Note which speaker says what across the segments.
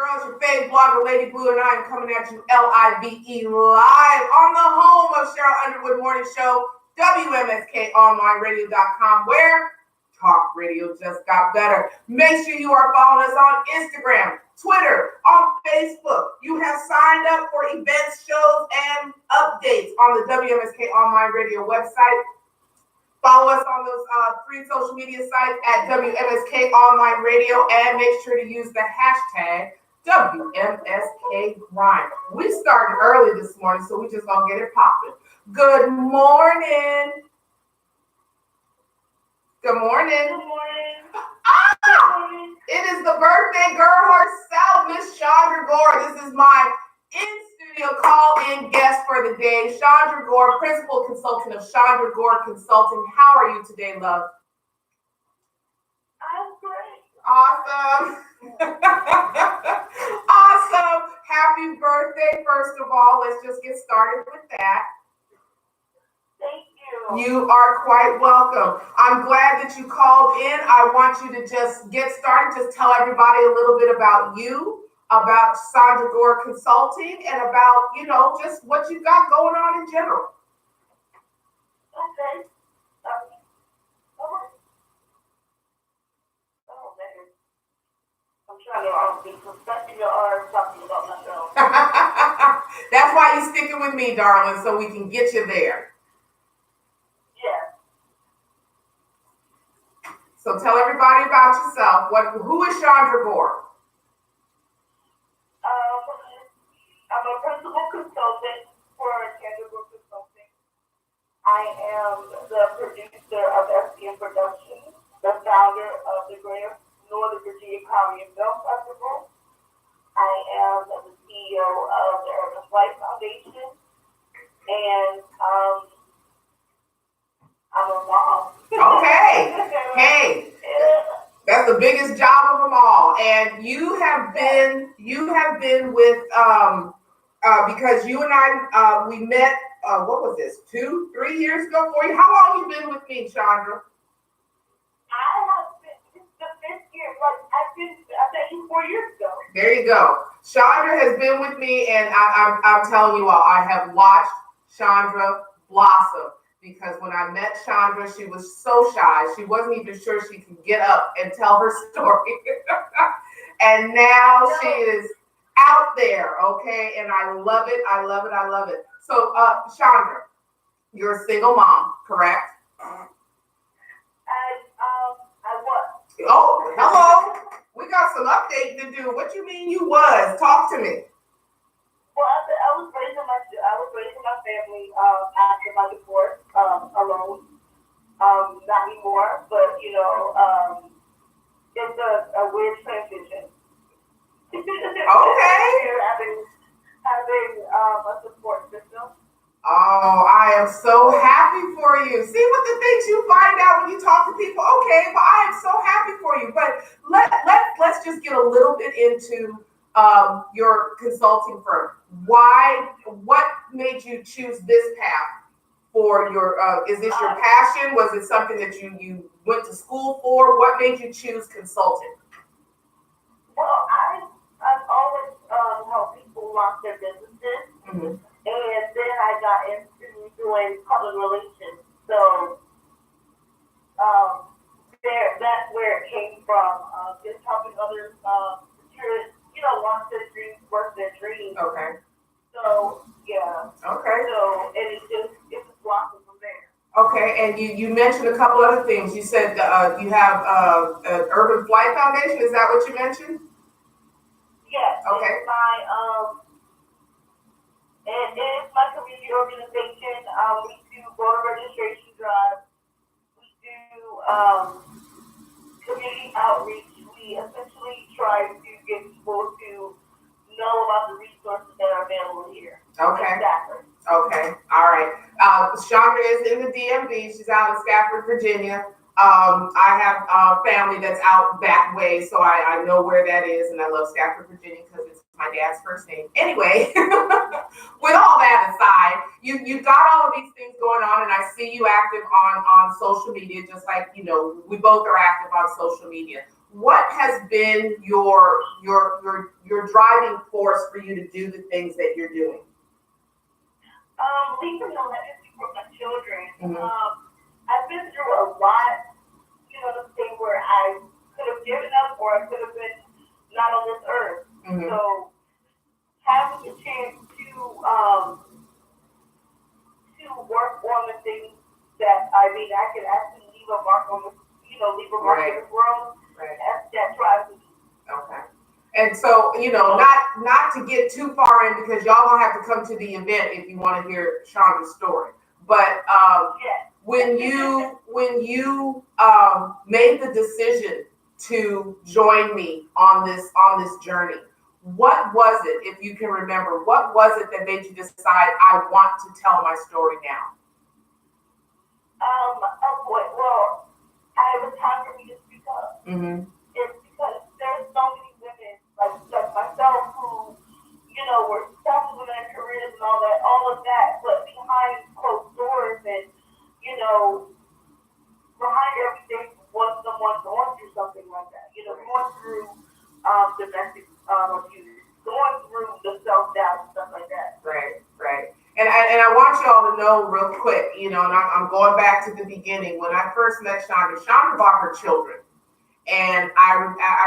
Speaker 1: girl, it's your fave blogger, Lady Blue, and I am coming at you live on the home of Sheryl Underwood Morning Show, WMSKOnlineRadio.com, where talk radio just got better. Make sure you are following us on Instagram, Twitter, on Facebook. You have signed up for events, shows, and updates on the WMSK Online Radio website. Follow us on those three social media sites at WMSK Online Radio, and make sure to use the hashtag WMSK Grind. We started early this morning, so we just gonna get it popping. Good morning. Good morning.
Speaker 2: Good morning.
Speaker 1: It is the birthday girl herself, Miss Chandra Gore. This is my in-studio call-in guest for the day, Chandra Gore, Principal Consultant of Chandra Gore Consulting. How are you today, love?
Speaker 2: I'm great.
Speaker 1: Awesome. Awesome. Happy birthday, first of all. Let's just get started with that.
Speaker 2: Thank you.
Speaker 1: You are quite welcome. I'm glad that you called in. I want you to just get started. Just tell everybody a little bit about you, about Chandra Gore Consulting, and about, just what you got going on in general.
Speaker 2: Okay. Oh, man. I'm trying to be professional or talking about myself.
Speaker 1: That's why you're sticking with me, darling, so we can get you there.
Speaker 2: Yeah.
Speaker 1: So tell everybody about yourself. Who is Chandra Gore?
Speaker 2: I'm a principal consultant for Chandra Gore Consulting. I am the producer of SPM Productions, the founder of the Greater Northern Virginia Comedy and Film Festival. I am the CEO of the Urban Flight Foundation, and I'm a mom.
Speaker 1: Okay. Hey. That's the biggest job of them all. And you have been with because you and I we met what was this, 2-3 years ago for you? How long you been with me, Chandra?
Speaker 2: I have been, this is the 5th year, but I met you 4 years ago.
Speaker 1: There you go. Chandra has been with me, and I'm telling you all, I have watched Chandra blossom. Because when I met Chandra, she was so shy. She wasn't even sure she could get up and tell her story. And now she is out there, okay? And I love it. I love it. I love it. So, Chandra, you're a single mom, correct?
Speaker 2: I was.
Speaker 1: Oh, hello. We got some update to do. What you mean you was? Talk to me.
Speaker 2: Well, I was raising my family after my divorce alone. Not anymore, but it's a weird transition.
Speaker 1: Okay.
Speaker 2: having a support system.
Speaker 1: Oh, I am so happy for you. See what the things you find out when you talk to people. Okay, well, I am so happy for you. But let's just get a little bit into your consulting firm. What made you choose this path for your, is this your passion? Was it something that you went to school for? What made you choose consulting?
Speaker 2: Well, I've always helped people launch their businesses. Mm-hmm. And then I got into doing public relations. So that's where it came from. Just helping others launch their dreams, work their dreams.
Speaker 1: Okay.
Speaker 2: So yeah.
Speaker 1: Okay.
Speaker 2: So and it's just blossomed from there.
Speaker 1: Okay, and you mentioned a couple other things. You said you have an Urban Flight Foundation. Is that what you mentioned?
Speaker 2: Yes.
Speaker 1: Okay.
Speaker 2: It's my community organization. We do voter registration drives. We do community outreach. We essentially try to get people to know about the resources that are available here.
Speaker 1: Okay.
Speaker 2: Exactly.
Speaker 1: Okay. All right. Chandra is in the DMV. She's out in Stafford, Virginia. I have family that's out that way, so I know where that is, and I love Stafford, Virginia, because it's my dad's first name. Anyway, with all that aside, you got all of these things going on, and I see you active on social media, just like, we both are active on social media. What has been your driving force for you to do the things that you're doing?
Speaker 2: Leaving a legacy for my children.
Speaker 1: Mm-hmm.
Speaker 2: I've been through a lot, the thing where I could have given up or I could have been not on this earth.
Speaker 1: Mm-hmm.
Speaker 2: So having the chance to work on the things that I can actually leave a mark on the, leave a mark in the world.
Speaker 1: Right.
Speaker 2: That drives me.
Speaker 1: Okay. And so, not to get too far in, because y'all gonna have to come to the event if you want to hear Chandra's story. But
Speaker 2: Yes.
Speaker 1: when you made the decision to join me on this journey, what was it, if you can remember, what was it that made you decide, I want to tell my story now?
Speaker 2: Well, it was time for me to speak up.
Speaker 1: Mm-hmm.
Speaker 2: It's because there's so many women like myself who, were successful in their careers and all of that, but behind closed doors and, behind everything was someone going through something like that. Going through domestic abuse, going through the self-doubt and stuff like that.
Speaker 1: Right. And I want y'all to know real quick, and I'm going back to the beginning. When I first met Chandra brought her children. And I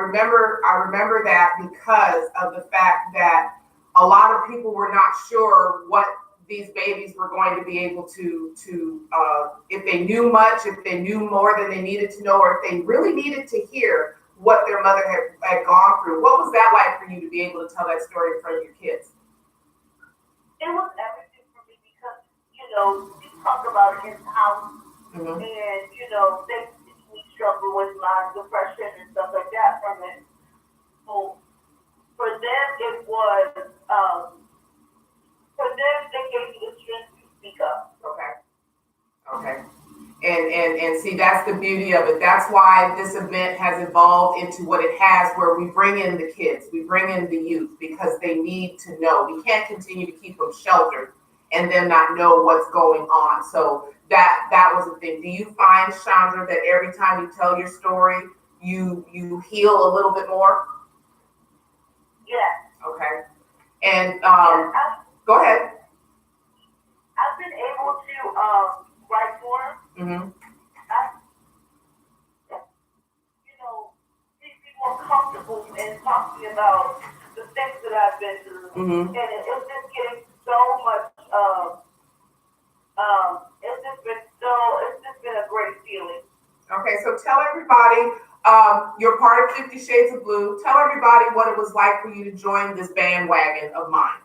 Speaker 1: remember that because of the fact that a lot of people were not sure what these babies were going to be able to if they knew much, if they knew more than they needed to know, or if they really needed to hear what their mother had gone through. What was that like for you to be able to tell that story in front of your kids?
Speaker 2: It was everything for me because, we talk about it in the house,
Speaker 1: Mm-hmm.
Speaker 2: and, we struggle with my depression and stuff like that from it. So for them, it was, they gave me the strength to speak up.
Speaker 1: Okay. And see, that's the beauty of it. That's why this event has evolved into what it has, where we bring in the kids, we bring in the youth, because they need to know. We can't continue to keep them sheltered and them not know what's going on. So that was the thing. Do you find, Chandra, that every time you tell your story, you heal a little bit more?
Speaker 2: Yeah.
Speaker 1: Okay. And
Speaker 2: go
Speaker 1: ahead.
Speaker 2: I've been able to write more.
Speaker 1: Mm-hmm.
Speaker 2: Be more comfortable in talking about the things that I've been through.
Speaker 1: Mm-hmm.
Speaker 2: And it's just getting so much it's just been a great feeling.
Speaker 1: Okay, so tell everybody, you're part of 50 Shades of Blue. Tell everybody what it was like for you to join this bandwagon of mine.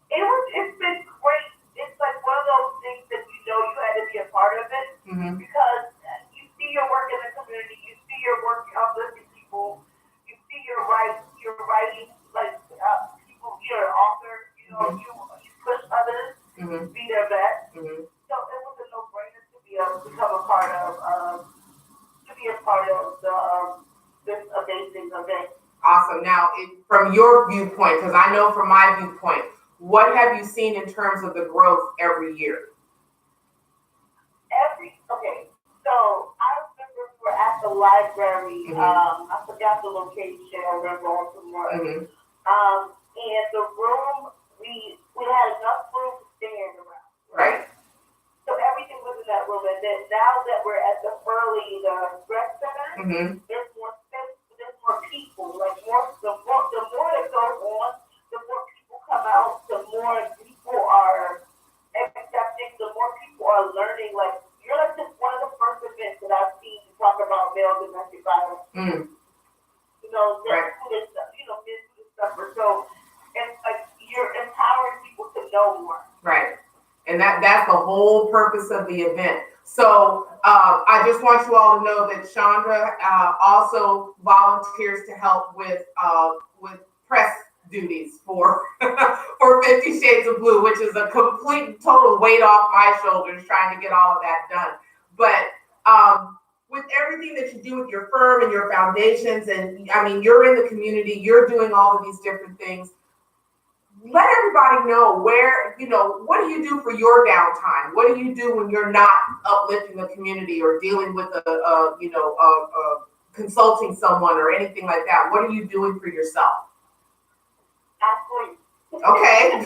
Speaker 2: It's been great. It's like one of those things that you had to be a part of it.
Speaker 1: Mm-hmm.
Speaker 2: Because you see your work in the community, you see your work uplifting people, you see your writing, like people, you're an author,
Speaker 1: Mm-hmm.
Speaker 2: you push others
Speaker 1: Mm-hmm.
Speaker 2: to be their best.
Speaker 1: Mm-hmm.
Speaker 2: So it was a no-brainer to become a part of this amazing event.
Speaker 1: Awesome. Now, from your viewpoint, because I know from my viewpoint, what have you seen in terms of the growth every year?
Speaker 2: So I remember we were at the library.
Speaker 1: Mm-hmm.
Speaker 2: I forgot the location. I remember on somewhere.
Speaker 1: Mm-hmm.
Speaker 2: And the room, we had enough room to stand around.
Speaker 1: Right.
Speaker 2: So everything was in that room. And then now that we're at the rec center,
Speaker 1: Mm-hmm.
Speaker 2: there's more space, there's more people. Like the more that goes on, the more people come out, the more people are accepting, the more people are learning. Like, you're like just one of the first events that I've seen to talk about male domestic violence.
Speaker 1: Mm.
Speaker 2: Right. Men who suffer. So it's like you're empowering people to know more.
Speaker 1: Right. And that's the whole purpose of the event. So I just want you all to know that Chandra also volunteers to help with press duties for 50 Shades of Blue, which is a complete total weight off my shoulders trying to get all of that done. But with everything that you do with your firm and your foundations, and I mean, you're in the community, you're doing all of these different things. Let everybody know where, what do you do for your downtime? What do you do when you're not uplifting the community or dealing with a consulting someone or anything like that, what are you doing for yourself? Okay.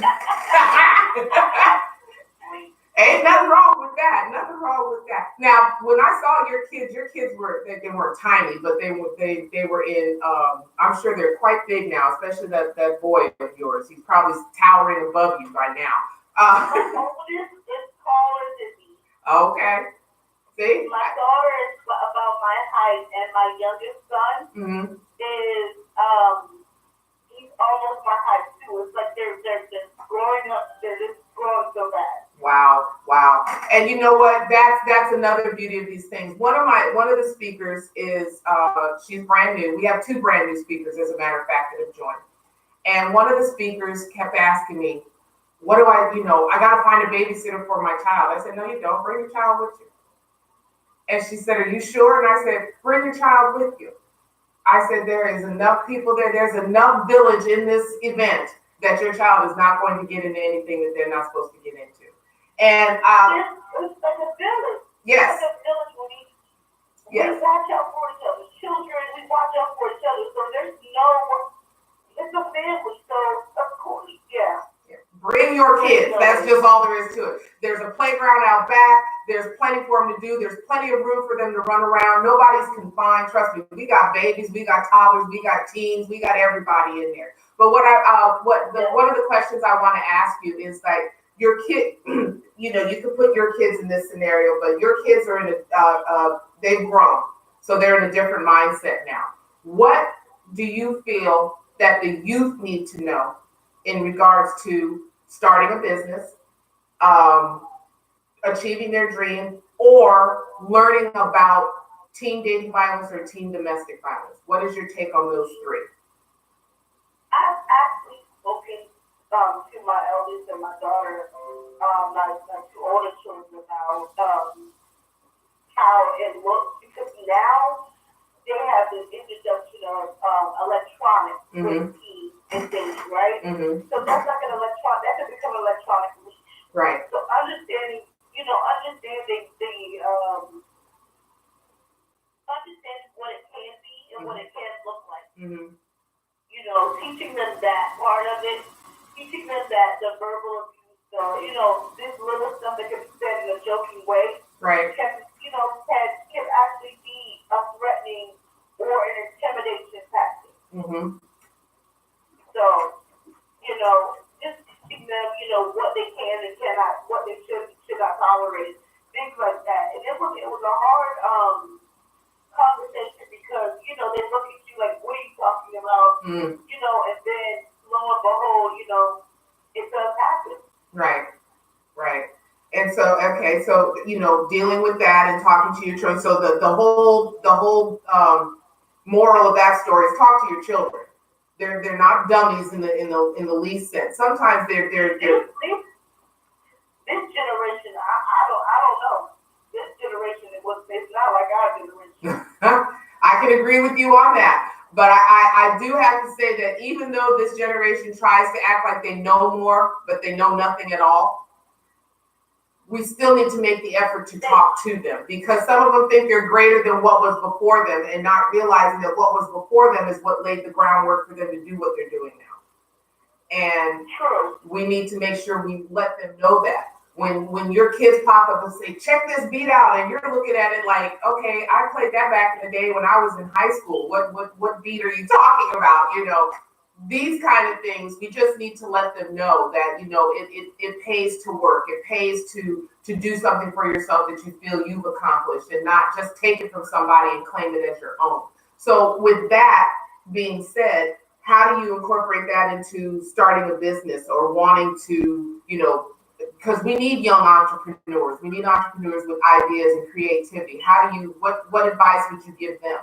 Speaker 1: Ain't nothing wrong with that. Nothing wrong with that. Now, when I saw your kids were, they weren't tiny, but they were in. I'm sure they're quite big now, especially that boy of yours. He's probably towering above you by now.
Speaker 2: My oldest is taller than me.
Speaker 1: Okay. See?
Speaker 2: My daughter is about my height, and my youngest son is he's almost my height too. It's like they're just growing up. They're just growing so fast.
Speaker 1: Wow. And you know what? That's another beauty of these things. One of the speakers is she's brand new. We have two brand new speakers, as a matter of fact, that have joined. And one of the speakers kept asking me, what do I got to find a babysitter for my child. I said, no, you don't. Bring your child with you. And she said, are you sure? And I said, bring your child with you. I said, there is enough people there. There's enough village in this event that your child is not going to get into anything that they're not supposed to get into. And
Speaker 2: it's like a village.
Speaker 1: Yes.
Speaker 2: It's like a village when we watch out for each other. Children, we watch out for each other. So it's a family. So of course, yeah.
Speaker 1: Bring your kids. That's just all there is to it. There's a playground out back. There's plenty for them to do. There's plenty of room for them to run around. Nobody's confined. Trust me. We got babies. We got toddlers. We got teens. We got everybody in there. But one of the questions I want to ask you is like your kid. You can put your kids in this scenario, but your kids are in they've grown, so they're in a different mindset now. What do you feel that the youth need to know in regards to starting a business, achieving their dream, or learning about teen dating violence or teen domestic violence? What is your take on those three?
Speaker 2: I've actually spoken to my eldest and my daughter, my two older children about how it looks, because now they have this introduction of electronics with teens and things, right? So that's like that can become an electronic leak.
Speaker 1: Right.
Speaker 2: So understanding what it can be and what it can look like. Teaching them that part of it, teaching them that the verbal abuse, this little stuff that can be said in a joking way,
Speaker 1: right,
Speaker 2: can actually be a threatening or an intimidation tactic. So, just teaching them, what they can and cannot, what they should not tolerate, things like that. And it was a hard conversation because, they look at you like, what are you talking about? And then lo and behold, it does happen.
Speaker 1: Right. And so, okay, so, dealing with that and talking to your children. So the whole moral of that story is talk to your children. They're not dummies in the least sense. Sometimes they're
Speaker 2: this generation, I don't know. This generation, it's not like our generation.
Speaker 1: I can agree with you on that. But I do have to say that even though this generation tries to act like they know more, but they know nothing at all, we still need to make the effort to talk to them, because some of them think they're greater than what was before them and not realizing that what was before them is what laid the groundwork for them to do what they're doing now. And we need to make sure we let them know that. When your kids pop up and say, check this beat out, and you're looking at it like, okay, I played that back in the day when I was in high school. What beat are you talking about? These kind of things, we just need to let them know that, it pays to work. It pays to do something for yourself that you feel you've accomplished, and not just take it from somebody and claim it as your own. So with that being said, how do you incorporate that into starting a business or wanting to, because we need young entrepreneurs. We need entrepreneurs with ideas and creativity. What advice would you give them?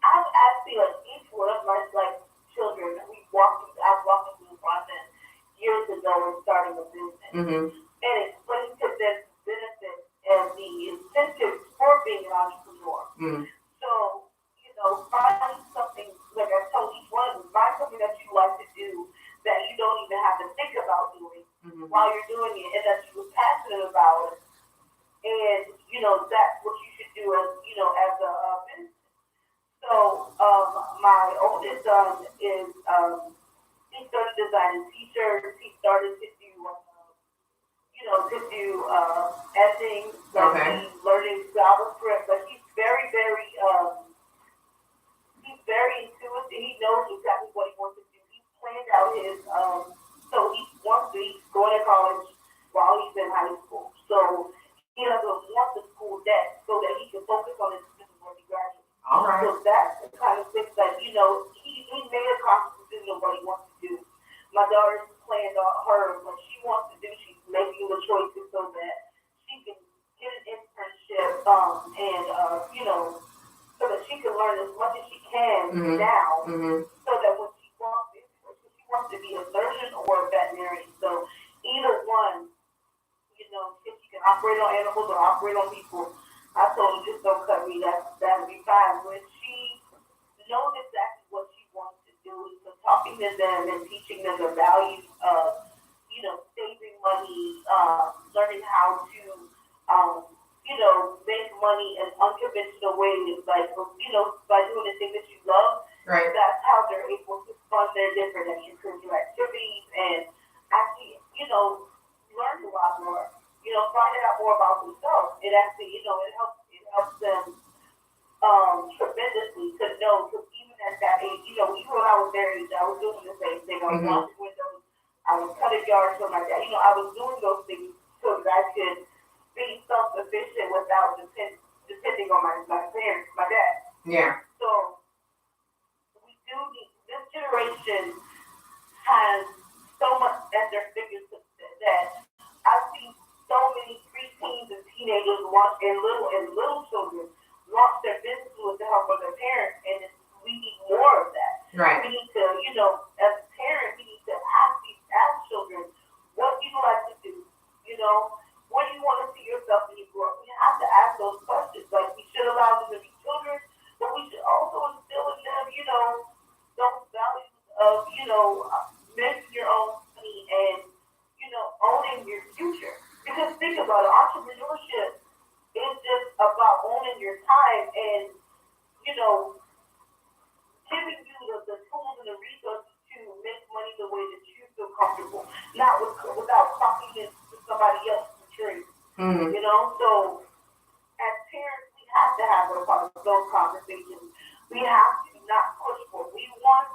Speaker 2: I've actually, each one of my children, I've walked through the process years ago in starting a business, and explaining to them the benefits and the incentives for being an entrepreneur. So, find something, like I told each one of them, find something that you like to do that you don't even have to think about doing while you're doing it, and that you're passionate about it. And, that's what you should do as a oldest son is he started designing T-shirts. He started to do editing. Like he's learning JavaScript, but he's very intuitive. He knows exactly what he wants to do. He planned out his he's going to college while he's in high school. So he doesn't want the school debt so that he can focus on his business when he graduates.
Speaker 1: All right.
Speaker 2: So that's the kind of thing that, he made a conscious decision of what he wants to do. My daughter's planned on her, what she wants to do, she's making the choices so that she can get an internship, so that she can learn as much as she can now, so that when she wants to be a surgeon or a veterinarian. So either one, if she can operate on animals or operate on people, I told her, just don't cut me. That'll be fine. When she knows exactly what she wants to do, so talking to them and teaching them the values of, saving money, learning how to, make money in unconventional ways, like, by doing the things that you love.
Speaker 1: Right.
Speaker 2: That's how they're able to fund their different extracurricular activities and actually, learn a lot more. Finding out more about themselves. It actually, it helps them tremendously to know, because even at that age, even when I was their age, I was doing the same thing. I was washing windows, I was cutting yards for my dad. I was doing those things so that I could be self-sufficient without depending on my parents, my dad.
Speaker 1: Yeah.
Speaker 2: So we do need, this generation has so much at their fingertips that I've seen so many preteens and teenagers and little children launch their business with the help of their parents, and we need more of that.
Speaker 1: Right.
Speaker 2: We need to, as parents, we need to ask children, what do you like to do? What do you want to see yourself when you grow up? We have to ask those questions. Like, we should allow them to be children, but we should also instill in them, those values of, making your own money and, owning your future. Because think about it, entrepreneurship is just about owning your time and, giving you the tools and the resources to make money the way that you feel comfortable, not without copying it to somebody else's maturity. So as parents, we have to have those conversations. We have to not push what we want,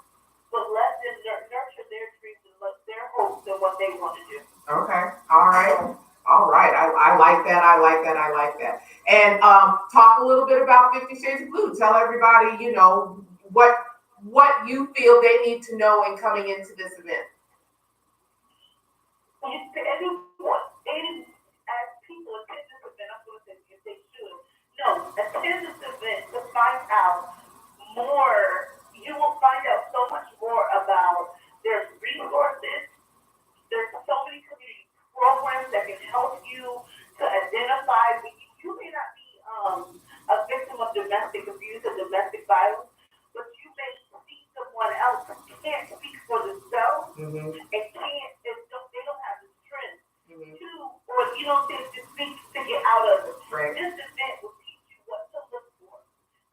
Speaker 2: but let them nurture their dreams and let their hopes and what they want to do.
Speaker 1: Okay. All right. I like that. And talk a little bit about 50 Shades of Blue. Tell everybody, what you feel they need to know in coming into this event.
Speaker 2: As people attend this event, I'm going to say if they should. No, attend this event to find out more. You will find out so much more about there's resources. There's so many community programs that can help you to identify. You may not be a victim of domestic abuse or domestic violence, but you may see someone else who can't speak for themselves and they don't have the strength to, or to speak to get out of it.
Speaker 1: Right.
Speaker 2: This event will teach you what to look for.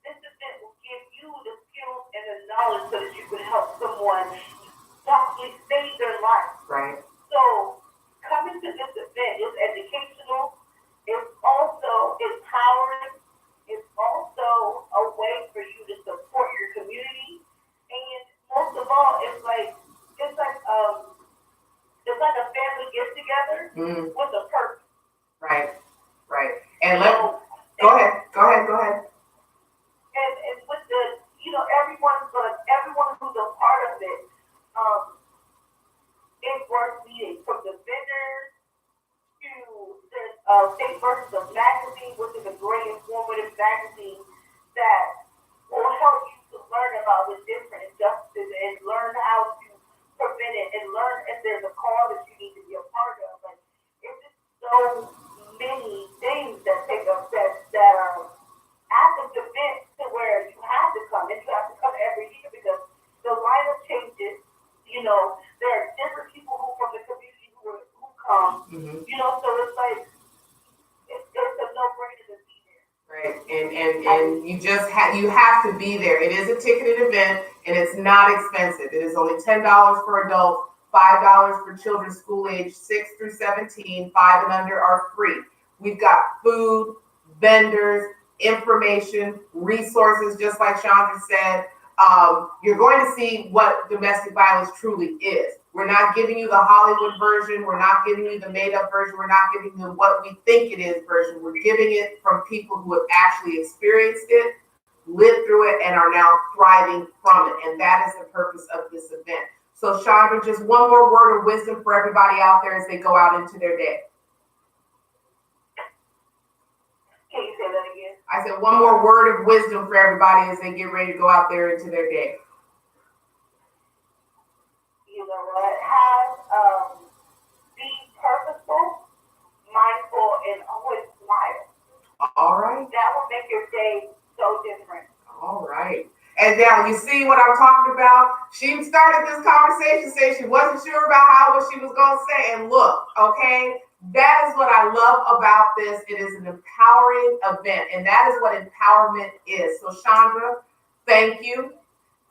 Speaker 2: This event will give you the skills and the knowledge so that you can help someone possibly save their life.
Speaker 1: Right.
Speaker 2: So coming to this event is educational. It's also empowering. It's also a way for you to support your community. And most of all, it's like a family get together with a purpose.
Speaker 1: Right. And go ahead.
Speaker 2: And with the everyone who's a part of it, it's worth meeting, from the vendors to there's State versus a magazine, which is a great informative magazine that will help you to learn about the different injustices and learn how to prevent it and learn if there's a cause that you need to be a part of. Like, it's just so many things that take up that are at this event to where you have to come, and you have to come every year because the lineup changes. There are different people who from the community who come. So it's like it's a no-brainer to be there.
Speaker 1: Right, and you have to be there. It is a ticketed event. and it's not expensive. It is only $10 for adults, $5 for children school age 6 through 17, 5 and under are free. We've got food, vendors, information, resources, just like Chandra said. You're going to see what domestic violence truly is. We're not giving you the Hollywood version. We're not giving you the made-up version. We're not giving you what we think it is version. We're giving it from people who have actually experienced it, lived through it, and are now thriving from it. And that is the purpose of this event. So Chandra, just one more word of wisdom for everybody out there as they go out into their day.
Speaker 2: Can you say that again?
Speaker 1: I said one more word of wisdom for everybody as they get ready to go out there into their day.
Speaker 2: You know what? Be purposeful, mindful, and always smile.
Speaker 1: All right.
Speaker 2: That will make your day so different.
Speaker 1: All right. And now you see what I'm talking about? She started this conversation saying she wasn't sure about what she was going to say. And look, okay, that is what I love about this. It is an empowering event, and that is what empowerment is. So Chandra, thank you.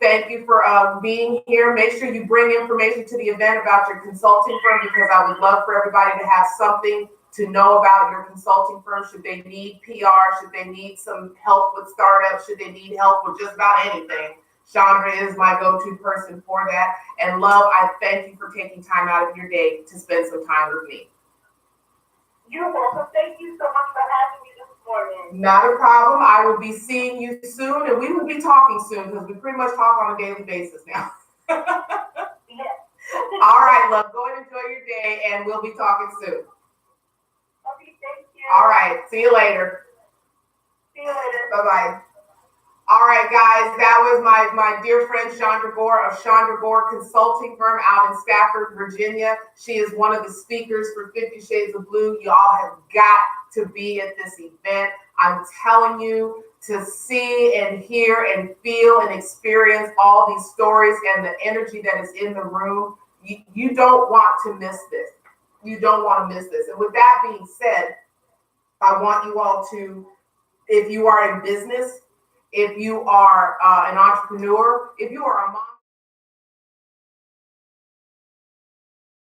Speaker 1: Thank you for being here. Make sure you bring information to the event about your consulting firm, because I would love for everybody to have something to know about your consulting firm. Should they need PR? Should they need some help with startups? Should they need help with just about anything? Chandra is my go-to person for that. And love, I thank you for taking time out of your day to spend some time with me.
Speaker 2: You're welcome. Thank you so much for having me this morning.
Speaker 1: Not a problem. I will be seeing you soon, and we will be talking soon because we pretty much talk on a daily basis now.
Speaker 2: Yes.
Speaker 1: All right, love. Go and enjoy your day, and we'll be talking soon.
Speaker 2: Okay, thank you.
Speaker 1: All right. See you later.
Speaker 2: See you later.
Speaker 1: Bye-bye. All right, guys. That was my dear friend Chandra Gore of Chandra Gore Consulting Firm out in Stafford, Virginia. She is one of the speakers for 50 Shades of Blue. You all have got to be at this event. I'm telling you, to see and hear and feel and experience all these stories and the energy that is in the room, you don't want to miss this. You don't want to miss this. And with that being said, I want you all to, if you are in business, if you are an entrepreneur, if you are a mom,